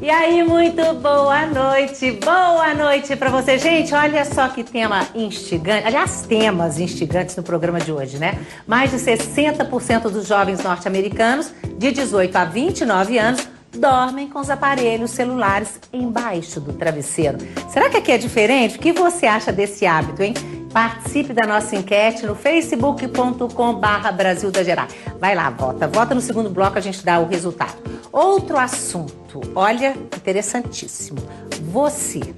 E aí, muito boa noite para você. Gente, olha só que tema instigante, aliás, temas instigantes no programa de hoje, né? Mais de 60% dos jovens norte-americanos de 18 a 29 anos dormem com os aparelhos celulares embaixo do travesseiro. Será que aqui é diferente? O que você acha desse hábito, hein? Participe da nossa enquete no facebook.com/Brasil da Gerar. Vai lá, vota no segundo bloco, a gente dá o resultado. Outro assunto, olha, interessantíssimo. Você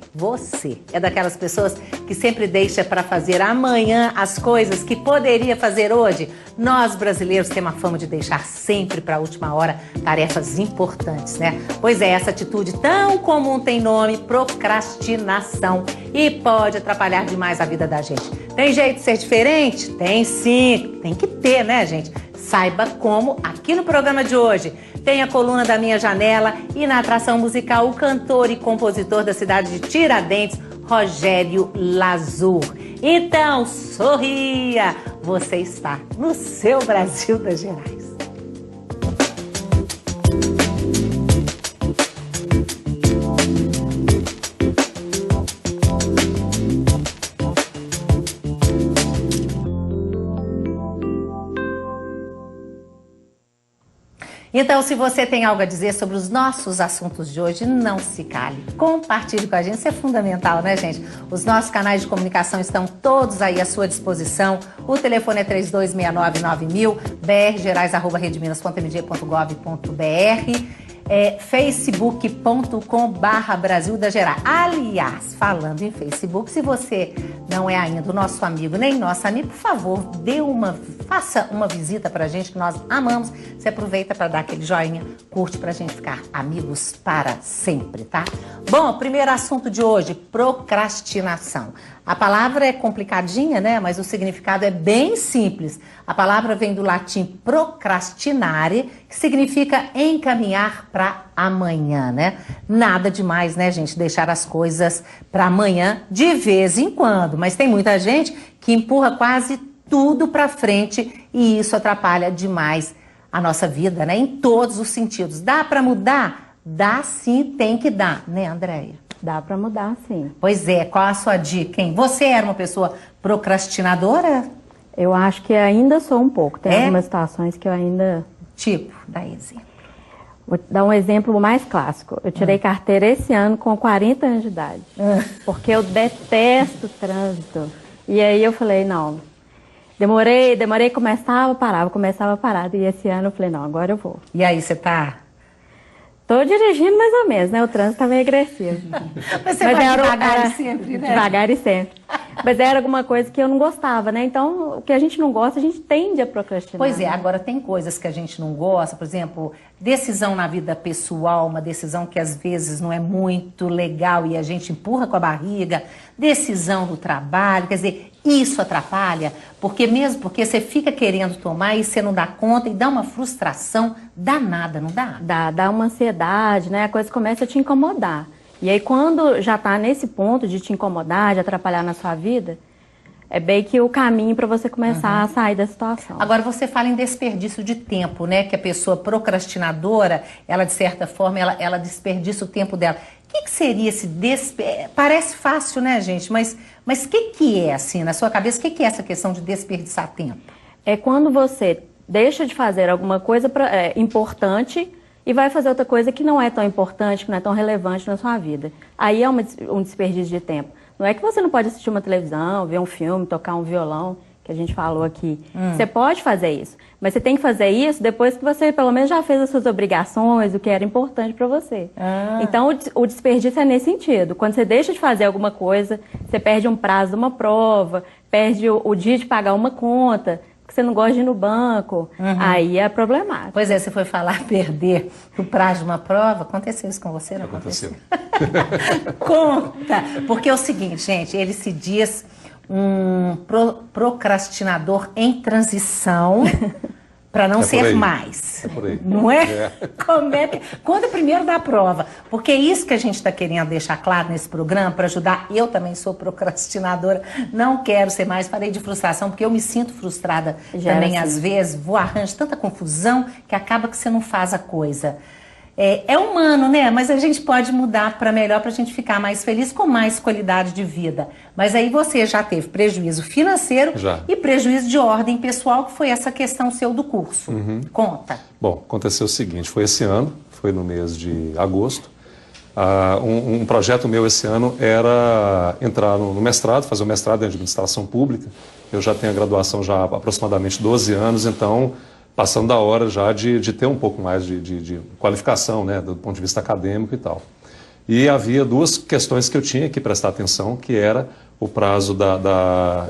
é daquelas pessoas que sempre deixa para fazer amanhã as coisas que poderia fazer hoje? Nós brasileiros temos a fama de deixar sempre para a última hora tarefas importantes, né? Pois é, essa atitude tão comum tem nome, procrastinação, e pode atrapalhar demais a vida da gente. Tem jeito de ser diferente? Tem sim, tem que ter, né, gente? Saiba como aqui no programa de hoje. Tem a coluna da Minha Janela e na atração musical o cantor e compositor da cidade de Tiradentes, Rogério Lazur. Então, sorria! Você está no seu Brasil das Gerais. Então, se você tem algo a dizer sobre os nossos assuntos de hoje, não se cale. Compartilhe com a gente, isso é fundamental, né, gente? Os nossos canais de comunicação estão todos aí à sua disposição. O telefone é 32699000, brgerais@redeminas.mg.gov.br. facebook.com/Brasil da Gerar. Aliás, falando em Facebook, se você não é ainda o nosso amigo nem nosso amigo, por favor, faça uma visita pra gente, que nós amamos. Você aproveita para dar aquele joinha, curte pra gente ficar amigos para sempre, tá? Bom, primeiro assunto de hoje, procrastinação. A palavra é complicadinha, né? Mas o significado é bem simples. A palavra vem do latim procrastinare, que significa encaminhar para amanhã, né? Nada demais, né, gente? Deixar as coisas para amanhã de vez em quando. Mas tem muita gente que empurra quase tudo para frente e isso atrapalha demais a nossa vida, né? Em todos os sentidos. Dá para mudar? Dá sim, tem que dar, né, Andréia? Dá para mudar, sim. Pois é, qual a sua dica, hein? Você era uma pessoa procrastinadora? Eu acho que ainda sou um pouco. Tem algumas situações que eu ainda... Tipo, dá exemplo. Vou dar um exemplo mais clássico. Eu tirei carteira esse ano com 40 anos de idade. Porque eu detesto trânsito. E aí eu falei, não... Demorei, começava, parava. E esse ano eu falei, não, agora eu vou. E aí, você tá... Tô dirigindo mais ou menos, né? O trânsito tá meio agressivo. Mas você vai devagar sempre, né? Devagar e sempre. Mas era alguma coisa que eu não gostava, né? Então, o que a gente não gosta, a gente tende a procrastinar. Pois é, agora tem coisas que a gente não gosta, por exemplo, decisão na vida pessoal, uma decisão que às vezes não é muito legal e a gente empurra com a barriga, decisão do trabalho, quer dizer, isso atrapalha, porque você fica querendo tomar e você não dá conta e dá uma frustração danada, não dá? Dá uma ansiedade, né? A coisa começa a te incomodar. E aí quando já tá nesse ponto de te incomodar, de atrapalhar na sua vida, é bem que o caminho para você começar a sair da situação. Agora você fala em desperdício de tempo, né? Que a pessoa procrastinadora, ela de certa forma, ela desperdiça o tempo dela. O que seria esse Parece fácil, né, gente? Mas o que é, assim, na sua cabeça, o que é essa questão de desperdiçar tempo? É quando você deixa de fazer alguma coisa importante e vai fazer outra coisa que não é tão importante, que não é tão relevante na sua vida. Aí é um desperdício de tempo. Não é que você não pode assistir uma televisão, ver um filme, tocar um violão, que a gente falou aqui. Você pode fazer isso, mas você tem que fazer isso depois que você pelo menos já fez as suas obrigações, o que era importante para você. Então o desperdício é nesse sentido. Quando você deixa de fazer alguma coisa, você perde um prazo de uma prova, perde o dia de pagar uma conta, porque você não gosta de ir no banco, aí é problemático. Pois é, você foi falar perder o prazo de uma prova, aconteceu isso com você? Não aconteceu? Conta! Porque é o seguinte, gente, ele se diz um procrastinador em transição para não ser mais. É por aí. Não é? Conta primeiro da prova, porque é isso que a gente está querendo deixar claro nesse programa para ajudar. Eu também sou procrastinadora, não quero ser mais, falei de frustração, porque eu me sinto frustrada também às vezes, arranjo tanta confusão que acaba que você não faz a coisa. É humano, né? Mas a gente pode mudar para melhor, para a gente ficar mais feliz, com mais qualidade de vida. Mas aí você já teve prejuízo financeiro e prejuízo de ordem pessoal, que foi essa questão seu do curso. Conta. Bom, aconteceu o seguinte, foi esse ano, foi no mês de agosto. Um projeto meu esse ano era entrar no mestrado, fazer o mestrado em administração pública. Eu já tenho a graduação já há aproximadamente 12 anos, então passando da hora já de ter um pouco mais de qualificação, né, do ponto de vista acadêmico e tal. E havia duas questões que eu tinha que prestar atenção, que era o prazo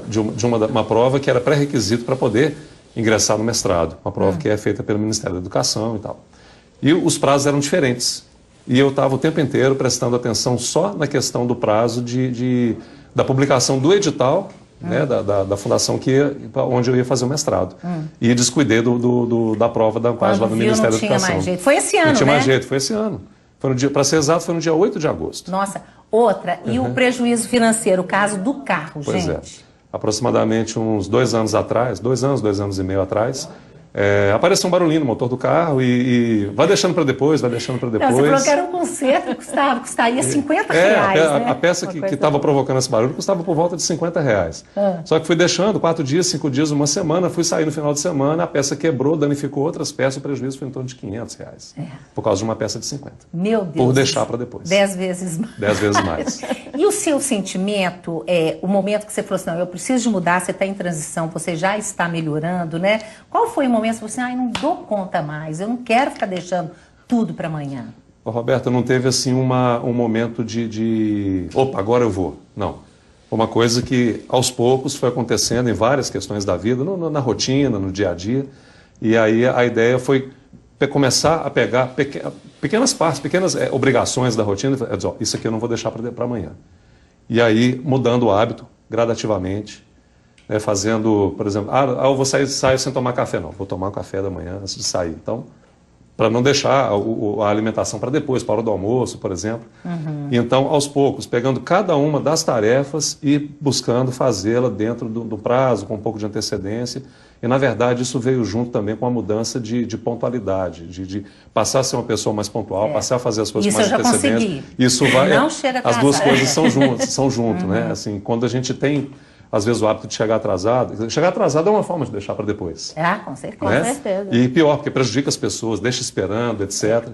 de uma prova que era pré-requisito para poder ingressar no mestrado, uma prova que é feita pelo Ministério da Educação e tal. E os prazos eram diferentes. E eu estava o tempo inteiro prestando atenção só na questão do prazo da publicação do edital, né, da fundação onde eu ia fazer o mestrado. E descuidei da prova da página do Ministério da Educação. Não tinha mais jeito. Foi esse ano, né? Não tinha mais jeito, foi esse ano. Para ser exato, foi no dia 8 de agosto. Nossa, outra. E o prejuízo financeiro, o caso do carro, pois gente? Pois é. Aproximadamente uns 2 anos atrás, 2 anos e meio atrás, apareceu um barulhinho no motor do carro e vai deixando para depois, vai deixando para depois. Não, você falou que era um conserto, custaria 50 reais, né? A peça que estava provocando esse barulho custava por volta de 50 reais. Só que fui deixando 4 dias, 5 dias, uma semana, fui sair no final de semana, a peça quebrou, danificou outras peças, o prejuízo foi em torno de 500 reais. Por causa de uma peça de 50. Meu Deus. Por deixar para depois. 10 vezes mais. 10 vezes mais. E o seu sentimento, o momento que você falou assim, não, eu preciso de mudar, você está em transição, você já está melhorando, né? Qual foi o momento que você falou assim, não dou conta mais, eu não quero ficar deixando tudo para amanhã? Ô, Roberta, não teve assim um momento opa, agora eu vou. Não. Uma coisa que aos poucos foi acontecendo em várias questões da vida, na rotina, no dia a dia. E aí a ideia foi começar a pegar pequenas partes, pequenas obrigações da rotina e dizer, isso aqui eu não vou deixar para amanhã. E aí mudando o hábito gradativamente, fazendo, por exemplo, eu vou sair sem tomar café, não, vou tomar um café da manhã antes de sair. Então, para não deixar a alimentação para depois, para a hora do almoço, por exemplo. E então, aos poucos, pegando cada uma das tarefas e buscando fazê-la dentro do prazo, com um pouco de antecedência. E, na verdade, isso veio junto também com a mudança de pontualidade, de passar a ser uma pessoa mais pontual, passar a fazer as coisas com mais antecedência. Consegui. Isso vai. Não chega as duas coisas são junto, né? Assim, quando a gente tem, às vezes, o hábito de chegar atrasado. Chegar atrasado é uma forma de deixar para depois. Com certeza. Com certeza. E pior, porque prejudica as pessoas, deixa esperando, etc.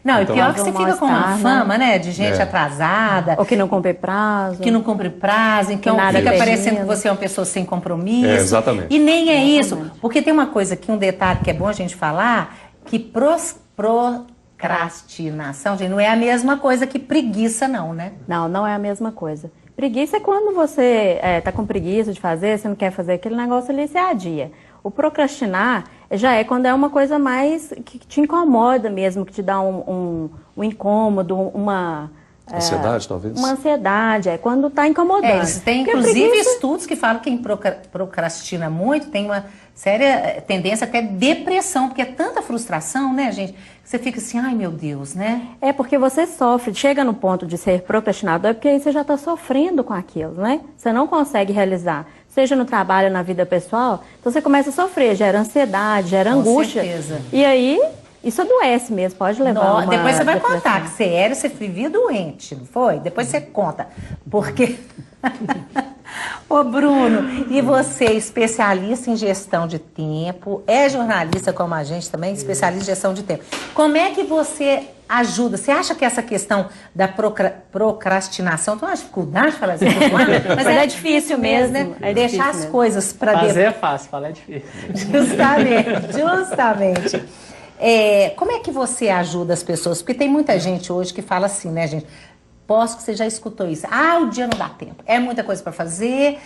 Não, então, e pior que você fica com uma fama, né? De gente atrasada. Ou que não cumpre prazo. Que não cumpre prazo, então fica parecendo que você é uma pessoa sem compromisso. Exatamente. E nem é isso. Porque tem uma coisa aqui, um detalhe que é bom a gente falar, que procrastinação, gente, não é a mesma coisa que preguiça, não, né? Não, não é a mesma coisa. Preguiça é quando você está com preguiça de fazer, você não quer fazer aquele negócio ali, você adia. O procrastinar já é quando é uma coisa mais que te incomoda mesmo, que te dá um incômodo, uma... Ansiedade, talvez? Uma ansiedade, quando está incomodando. Tem inclusive estudos que falam que quem procrastina muito tem uma séria tendência até depressão, porque é tanta frustração, né, gente? Que você fica assim, ai meu Deus, né? É porque você sofre, chega no ponto de ser procrastinador, é porque aí você já está sofrendo com aquilo, né? Você não consegue realizar, seja no trabalho, na vida pessoal, então você começa a sofrer, gera ansiedade, gera angústia. Com certeza. E aí... Isso adoece mesmo, pode levar uma Depois você vai depressão. contar que você vivia doente, não foi? Depois você conta. Porque... Ô Bruno, e você, especialista em gestão de tempo, é jornalista como a gente também, especialista em gestão de tempo. Como é que você ajuda? Você acha que essa questão da procrastinação, tem uma dificuldade de falar assim, mas é difícil mesmo, né? É deixar difícil as coisas para depois. Fazer é fácil, falar é difícil. Justamente. Como é que você ajuda as pessoas? Porque tem muita gente hoje que fala assim, né, gente? Posso que você já escutou isso. O dia não dá tempo. É muita coisa para fazer,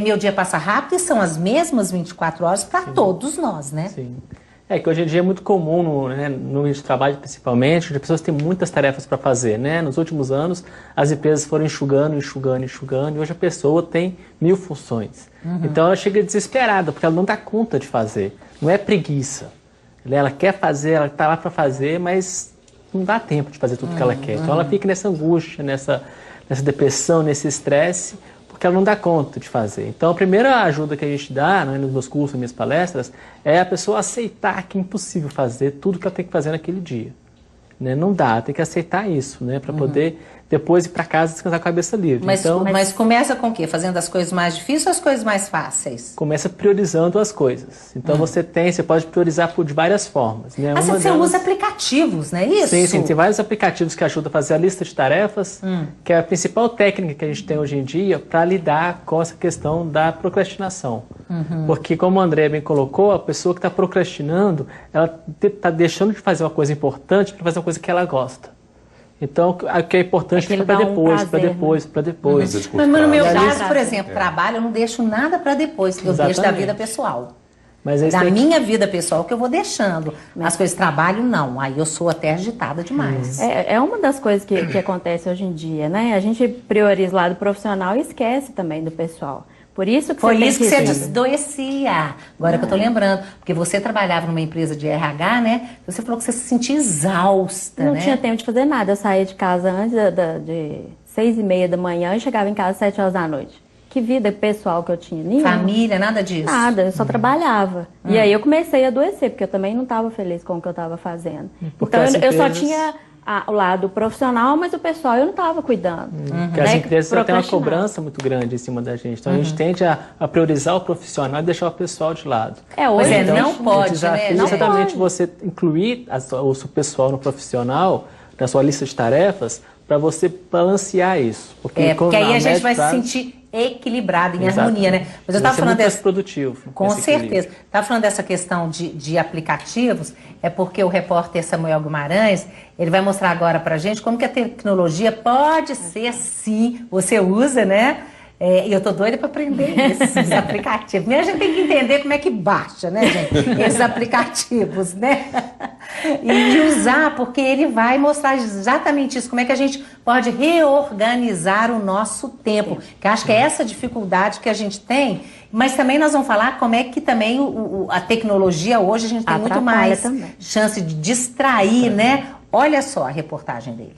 meu dia passa rápido e são as mesmas 24 horas para todos nós, né? Sim. Que hoje em dia é muito comum no meio de trabalho, principalmente, onde as pessoas têm muitas tarefas para fazer, né? Nos últimos anos, as empresas foram enxugando, e hoje a pessoa tem 1000 funções. Então ela chega desesperada, porque ela não dá conta de fazer. Não é preguiça. Ela quer fazer, ela está lá para fazer, mas não dá tempo de fazer tudo que ela quer. Então ela fica nessa angústia, nessa depressão, nesse estresse, porque ela não dá conta de fazer. Então a primeira ajuda que a gente dá, nos meus cursos, nas minhas palestras, é a pessoa aceitar que é impossível fazer tudo que ela tem que fazer naquele dia. né? Não dá, tem que aceitar isso, né? Para poder depois ir para casa descansar com a cabeça livre. Mas começa com o quê? Fazendo as coisas mais difíceis ou as coisas mais fáceis? Começa priorizando as coisas. Então você pode priorizar de várias formas, né? Mas você usa aplicativos, não é isso? Sim, tem vários aplicativos que ajudam a fazer a lista de tarefas, que é a principal técnica que a gente tem hoje em dia para lidar com essa questão da procrastinação. Porque, como o André bem colocou, a pessoa que está procrastinando, ela está deixando de fazer uma coisa importante para fazer uma coisa que ela gosta. Então, o que é importante fica para depois, para depois. Mas no meu caso, por exemplo, trabalho, eu não deixo nada para depois, eu deixo da vida pessoal. Mas da minha vida pessoal que eu vou deixando. As coisas de trabalho, não. Aí eu sou até agitada demais. É uma das coisas que acontece hoje em dia, né? A gente prioriza o lado profissional e esquece também do pessoal. Por isso que Foi isso que você desdoecia. Agora que eu tô lembrando. Porque você trabalhava numa empresa de RH, né? Você falou que você se sentia exausta, Não né? tinha tempo de fazer nada. Eu saía de casa antes de 6h30 da manhã e chegava em casa às 7 horas da noite. Que vida pessoal que eu tinha? Nenhuma. Família, nada disso? Nada, eu só trabalhava. E aí eu comecei a adoecer, porque eu também não estava feliz com o que eu estava fazendo. Porque então eu só tinha o lado profissional, mas o pessoal eu não estava cuidando. Porque as empresas têm uma cobrança muito grande em cima da gente. Então a gente tende a priorizar o profissional e deixar o pessoal de lado. Hoje então, não pode, né? Não exatamente pode. Você incluir o seu pessoal no profissional, na sua lista de tarefas, para você balancear isso. Porque aí a gente vai se sentir equilibrado, em harmonia, né? Mas eu estava falando mais produtivo. Com certeza. Estava falando dessa questão de aplicativos, é porque o repórter Samuel Guimarães, ele vai mostrar agora pra gente como que a tecnologia pode ser, sim, você usa, né? E eu tô doida para aprender esses aplicativos. Primeiro a gente tem que entender como é que baixa, né, gente? Esses aplicativos, né? E usar, porque ele vai mostrar exatamente isso, como é que a gente pode reorganizar o nosso tempo. Que acho que é essa dificuldade que a gente tem, mas também nós vamos falar como é que também a tecnologia hoje a gente tem muito mais chance de distrair, né? Olha só a reportagem dele.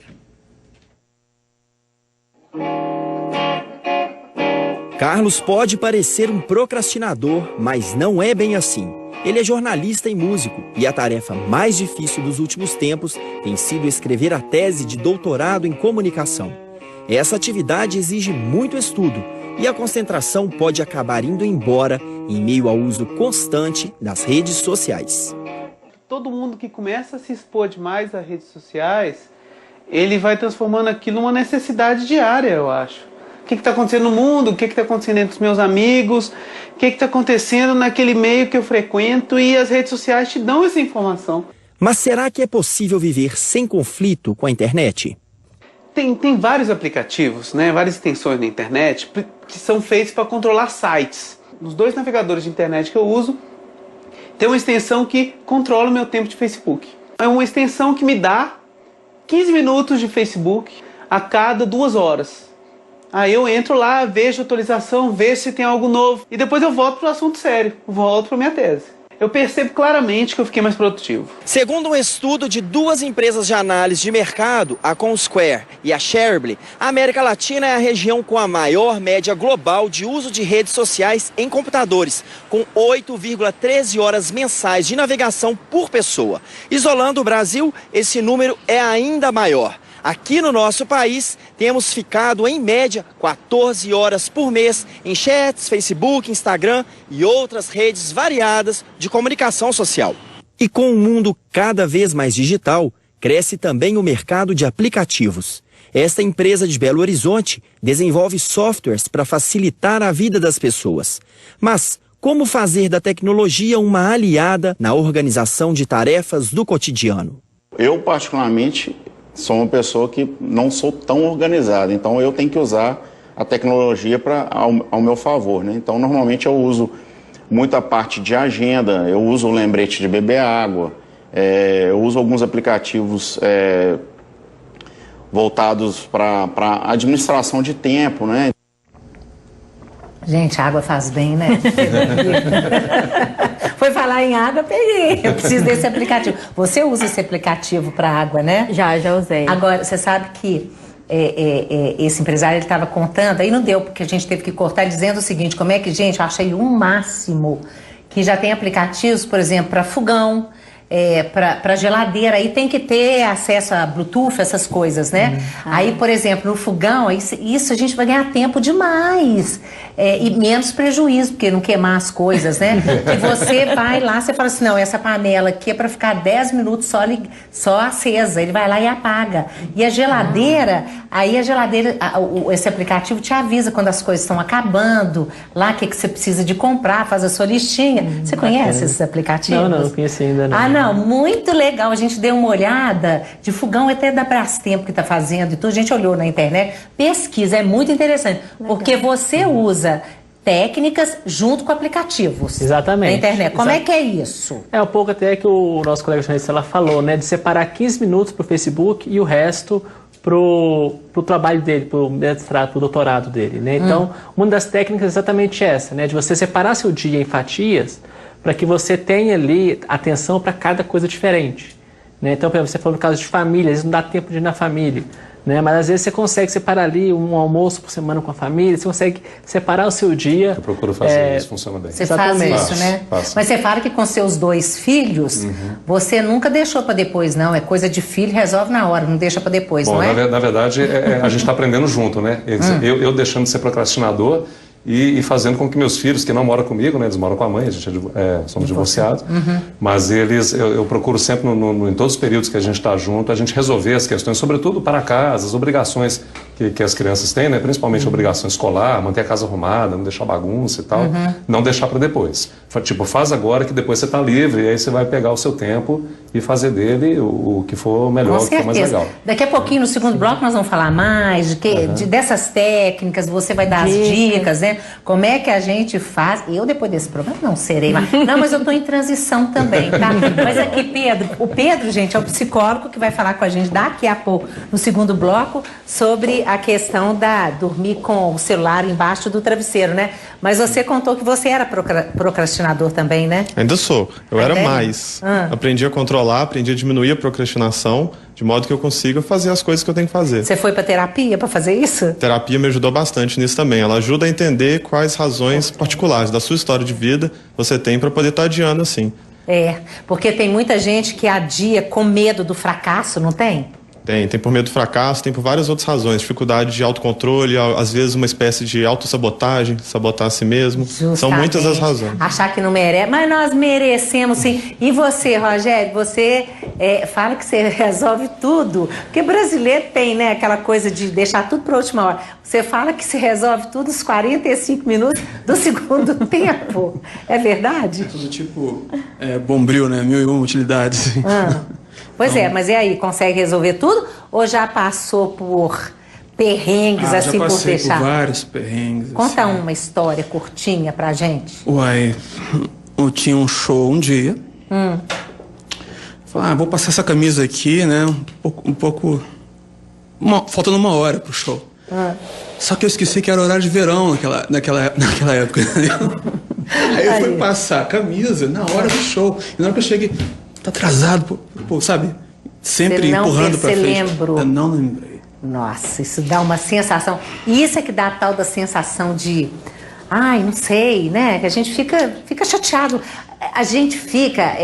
Carlos pode parecer um procrastinador, mas não é bem assim. Ele é jornalista e músico, e a tarefa mais difícil dos últimos tempos tem sido escrever a tese de doutorado em comunicação. Essa atividade exige muito estudo, e a concentração pode acabar indo embora em meio ao uso constante das redes sociais. Todo mundo que começa a se expor demais às redes sociais, ele vai transformando aquilo numa necessidade diária, eu acho. O que está acontecendo no mundo, o que está acontecendo entre os meus amigos, o que está acontecendo naquele meio que eu frequento, e as redes sociais te dão essa informação. Mas será que é possível viver sem conflito com a internet? Tem vários aplicativos, né, várias extensões na internet que são feitos para controlar sites. Nos 2 navegadores de internet que eu uso, tem uma extensão que controla o meu tempo de Facebook. É uma extensão que me dá 15 minutos de Facebook a cada 2 horas. Aí eu entro lá, vejo a atualização, vejo se tem algo novo. E depois eu volto para o assunto sério, volto para a minha tese. Eu percebo claramente que eu fiquei mais produtivo. Segundo um estudo de 2 empresas de análise de mercado, a Comsquare e a Shareable, a América Latina é a região com a maior média global de uso de redes sociais em computadores, com 8,13 horas mensais de navegação por pessoa. Isolando o Brasil, esse número é ainda maior. Aqui no nosso país, temos ficado, em média, 14 horas por mês em chats, Facebook, Instagram e outras redes variadas de comunicação social. E com um mundo cada vez mais digital, cresce também o mercado de aplicativos. Esta empresa de Belo Horizonte desenvolve softwares para facilitar a vida das pessoas. Mas como fazer da tecnologia uma aliada na organização de tarefas do cotidiano? Eu, particularmente, sou uma pessoa que não sou tão organizada, então eu tenho que usar a tecnologia ao meu favor, né? Então, normalmente eu uso muita parte de agenda, eu uso o lembrete de beber água, eu uso alguns aplicativos voltados para administração de tempo, né? Gente, a água faz bem, né? Foi falar em água, peguei. Eu preciso desse aplicativo. Você usa esse aplicativo para água, né? Já usei. Agora, você sabe que esse empresário ele estava contando, aí não deu, porque a gente teve que cortar, dizendo o seguinte, como é que, gente, eu achei um máximo que já tem aplicativos, por exemplo, para fogão, para geladeira, aí tem que ter acesso a Bluetooth, essas coisas, né? Aí, por exemplo, no fogão, isso a gente vai ganhar tempo demais. E menos prejuízo, porque não queimar as coisas, né? E você vai lá, você fala assim, não, essa panela aqui é para ficar 10 minutos só acesa. Ele vai lá e apaga. E a geladeira, esse aplicativo te avisa quando as coisas estão acabando, lá o que você precisa de comprar, faz a sua listinha. Você conhece esses aplicativos? Não conheci ainda não. Ah, não, muito legal. A gente deu uma olhada de fogão até da Brastemp que está fazendo e tudo. A gente olhou na internet. Pesquisa, é muito interessante. Legal. Porque você usa técnicas junto com aplicativos. Exatamente. Na internet. Como é que é isso? É um pouco até que o nosso colega jornalista ela falou, né? De separar 15 minutos para o Facebook e o resto pro trabalho dele, pro mestrado, pro doutorado dele, né? Então, uma das técnicas é exatamente essa, né? De você separar seu dia em fatias para que você tenha ali atenção para cada coisa diferente, né? Então, por exemplo, você falou no caso de família, às vezes não dá tempo de ir na família, né? Mas às vezes você consegue separar ali um almoço por semana com a família, você consegue separar o seu dia. Eu procuro fazer isso, funciona bem. Você faz isso, né? Faço. Mas você fala que com seus 2 filhos, você nunca deixou para depois, não. É coisa de filho, resolve na hora, não deixa para depois, não é? Na verdade, a gente está aprendendo junto, né? Eu deixando de ser procrastinador e fazendo com que meus filhos, que não moram comigo, né, eles moram com a mãe, a gente somos divorciados, mas eu procuro sempre, em todos os períodos que a gente está junto, a gente resolver as questões, sobretudo para casa, as obrigações que as crianças têm, né, principalmente a obrigação escolar, manter a casa arrumada, não deixar bagunça e tal, não deixar para depois. Tipo, faz agora que depois você está livre, e aí você vai pegar o seu tempo e fazer dele o que for melhor, o que for mais legal. Daqui a pouquinho, no segundo bloco, nós vamos falar mais dessas técnicas, você vai dar as dicas, né? Como é que a gente faz? Eu, depois desse programa, não serei mais. Não, mas eu estou em transição também, tá? Mas aqui, o Pedro, gente, é o psicólogo que vai falar com a gente daqui a pouco, no segundo bloco, sobre a questão da dormir com o celular embaixo do travesseiro, né? Mas você contou que você era procrastinador também, né? Ainda sou. Eu era mais. Aprendi a controlar, aprendi a diminuir a procrastinação, de modo que eu consiga fazer as coisas que eu tenho que fazer. Você foi para terapia para fazer isso? A terapia me ajudou bastante nisso também. Ela ajuda a entender quais razões particulares da sua história de vida você tem para poder estar adiando assim. Porque tem muita gente que adia com medo do fracasso, não tem? Tem por medo do fracasso, tem por várias outras razões. Dificuldade de autocontrole, às vezes uma espécie de autossabotagem, sabotar a si mesmo. Justamente. São muitas as razões. Achar que não merece, mas nós merecemos sim. E você, Rogério, você fala que você resolve tudo. Porque brasileiro tem, né, aquela coisa de deixar tudo para a última hora. Você fala que se resolve tudo nos 45 minutos do segundo tempo. É verdade? Tudo tipo bombril, né? 1001 utilidades. Pois mas e aí, consegue resolver tudo? Ou já passou por perrengues assim por deixar? Já passei por vários perrengues. Conta uma história curtinha pra gente. Uai, eu tinha um show um dia. Falei, vou passar essa camisa aqui, né? Faltando 1 hora pro show. Só que eu esqueci que era horário de verão naquela época. Aí eu fui passar a camisa na hora do show. E na hora que eu cheguei, tá atrasado, sabe? Sempre empurrando pra frente. Lembrou. Eu não lembrei. Nossa, isso dá uma sensação. E isso é que dá a tal da sensação de... não sei, né? Que a gente fica chateado. A gente fica...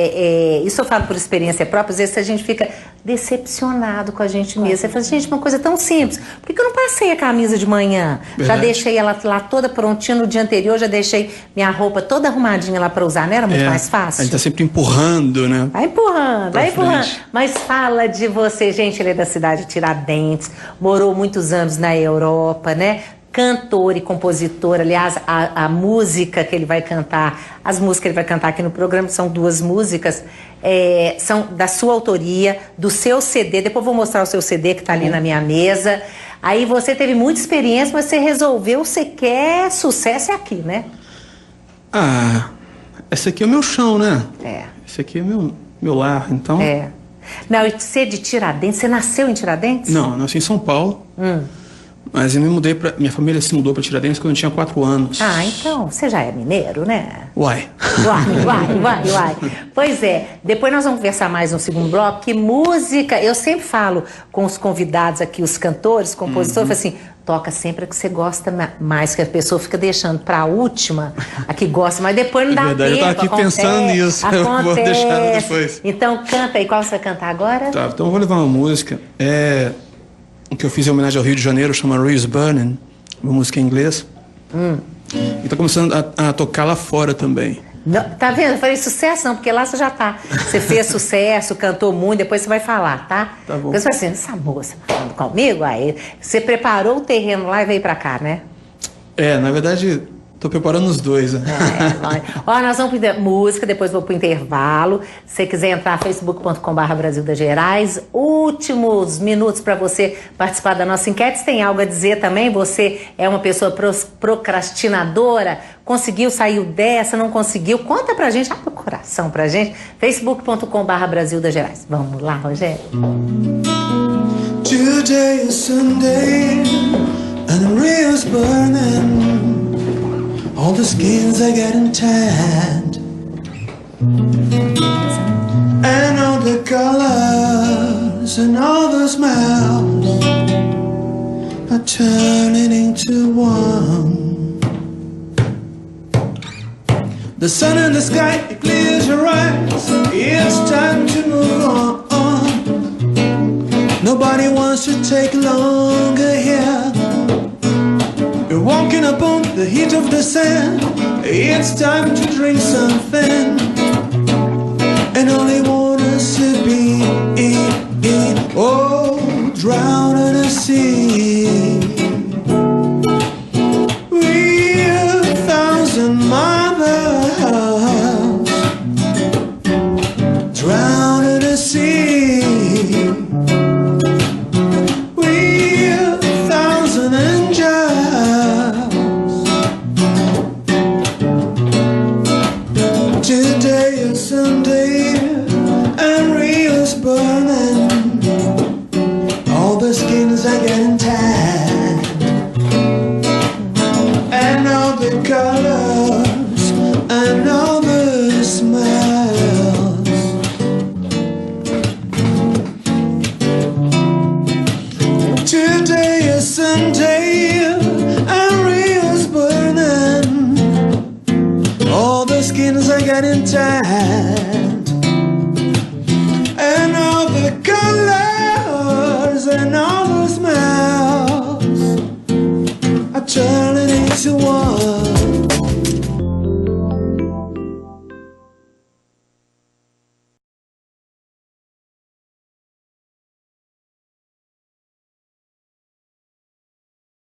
isso eu falo por experiência própria. Às vezes a gente fica decepcionado com a gente mesmo. Você fala, gente, uma coisa tão simples. Por que eu não passei a camisa de manhã? Verdade. Já deixei ela lá toda prontinha no dia anterior. Já deixei minha roupa toda arrumadinha lá para usar. Não era muito mais fácil? A gente tá sempre empurrando, né? Vai empurrando. Mas fala de você, gente. Ele é da cidade de Tiradentes. Morou muitos anos na Europa, né? Cantor e compositor, aliás, a música que ele vai cantar, as músicas que ele vai cantar aqui no programa são 2 músicas, são da sua autoria, do seu CD, depois vou mostrar o seu CD que está ali na minha mesa. Aí você teve muita experiência, mas você resolveu, você quer sucesso aqui, né? Esse aqui é o meu chão, né? Esse aqui é meu lar, então... Não, e você é de Tiradentes, você nasceu em Tiradentes? Não, eu nasci em São Paulo. Mas eu me mudei minha família se mudou para Tiradentes quando eu tinha 4 anos. Então, você já é mineiro, né? Uai. Pois depois nós vamos conversar mais no segundo bloco, que música... Eu sempre falo com os convidados aqui, os cantores, compositores, eu falo assim, toca sempre a que você gosta mais, que a pessoa fica deixando pra última, a que gosta, mas depois não dá verdade, tempo. eu tava aqui pensando nisso, eu vou deixar depois. Então canta aí, qual você vai cantar agora? Tá, então eu vou levar uma música, que eu fiz em homenagem ao Rio de Janeiro, chama Rio is Burning, uma música em inglês. E tá começando a tocar lá fora também. Não, tá vendo? Eu falei sucesso não, porque lá você já tá. Você fez sucesso, cantou muito, depois você vai falar, tá? Tá bom. Porque você vai assim, essa moça falando comigo, aí você preparou o terreno lá e veio pra cá, né? Na verdade, tô preparando os dois, né? Ó, nós vamos pro música, depois vou pro intervalo. Se você quiser entrar, facebook.com/Brasil das Gerais. Últimos minutos para você participar da nossa enquete. Se tem algo a dizer também, você é uma pessoa procrastinadora, conseguiu, saiu dessa, não conseguiu, conta pra gente, abre o coração pra gente. facebook.com/Brasil das Gerais. Vamos lá, Rogério. Today is Sunday and the Rio's burning. All the skins are getting tanned, and all the colors and all the smells are turning into one. The sun in the sky, it clears your eyes. It's time to move on. Nobody wants to take longer here. You're walking upon the heat of the sand. It's time to drink something, and only want us to be drown in the sea. We're 1,000 miles, drown in the sea. We're 1,000 angels. Today is Sunday and Rio's burning. All the skins are getting tanned, and all the colors and all the smells. Today is Sunday and Rio's burning. All the skins are getting tanned,